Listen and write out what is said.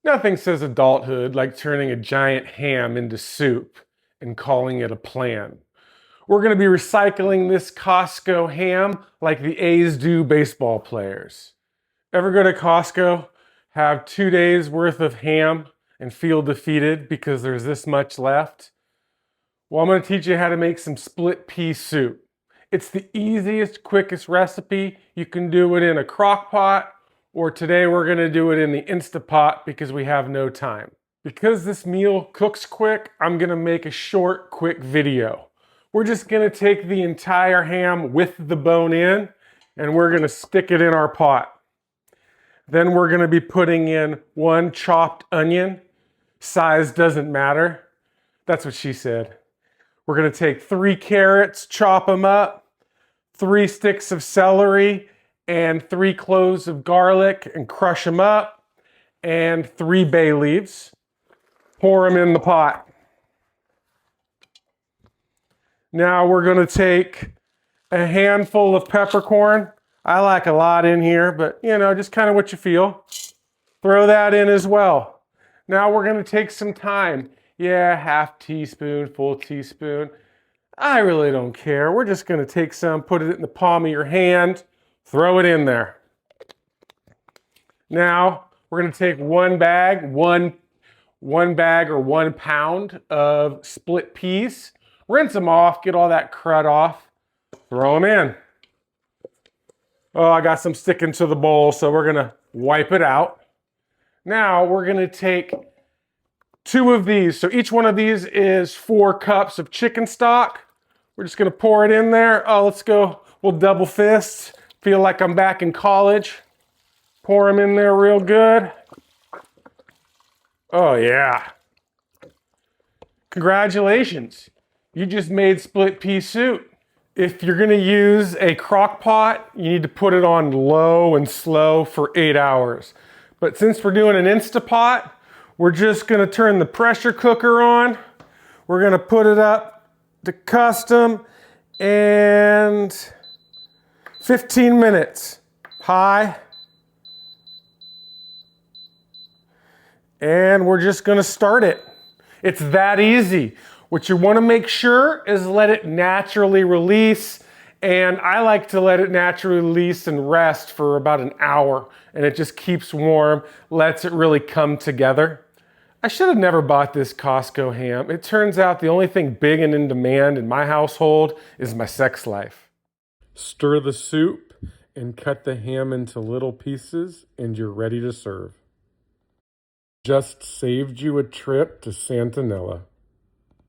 Nothing says adulthood like turning a giant ham into soup and calling it a plan. We're going to be recycling this Costco ham like the A's do baseball players. Ever go to Costco, have 2 days worth of ham and feel defeated because there's this much left? Well, I'm going to teach you how to make some split pea soup. It's the easiest, quickest recipe. You can do it in a crock pot, or today we're going to do it in the Instapot because we have no time. Because this meal cooks quick, I'm going to make a short, quick video. We're just going to take the entire ham with the bone in, and we're going to stick it in our pot. Then we're going to be putting in 1 chopped onion. Size doesn't matter. That's what she said. We're going to take 3 carrots, chop them up, 3 sticks of celery, and 3 cloves of garlic and crush them up, and 3 bay leaves. Pour them in the pot. Now we're going to take a handful of peppercorn. I like a lot in here, but just kind of what you feel. Throw that in as well. Now we're going to take some thyme. Yeah, half teaspoon, full teaspoon. I really don't care. We're just going to take some, put it in the palm of your hand, throw it in there. Now we're going to take one bag or 1 pound of split peas. Rinse them off, get all that crud off, throw them in. Oh, I got some sticking to the bowl, so we're going to wipe it out. Now we're going to take 2 of these. So each one of these is 4 cups of chicken stock. We're just going to pour it in there. Oh, let's go. We'll double fist. Feel like I'm back in college. Pour them in there real good. Oh, yeah. Congratulations. You just made split pea soup. If you're going to use a crock pot, you need to put it on low and slow for 8 hours. But since we're doing an Instapot, we're just going to turn the pressure cooker on. We're going to put it up to custom and 15 minutes high. And we're just going to start it. It's that easy. What you want to make sure is let it naturally release. And I like to let it naturally release and rest for about an hour. And it just keeps warm, lets it really come together. I should have never bought this Costco ham. It turns out the only thing big and in demand in my household is my sex life. Stir the soup and cut the ham into little pieces, and you're ready to serve. Just saved you a trip to Santanella.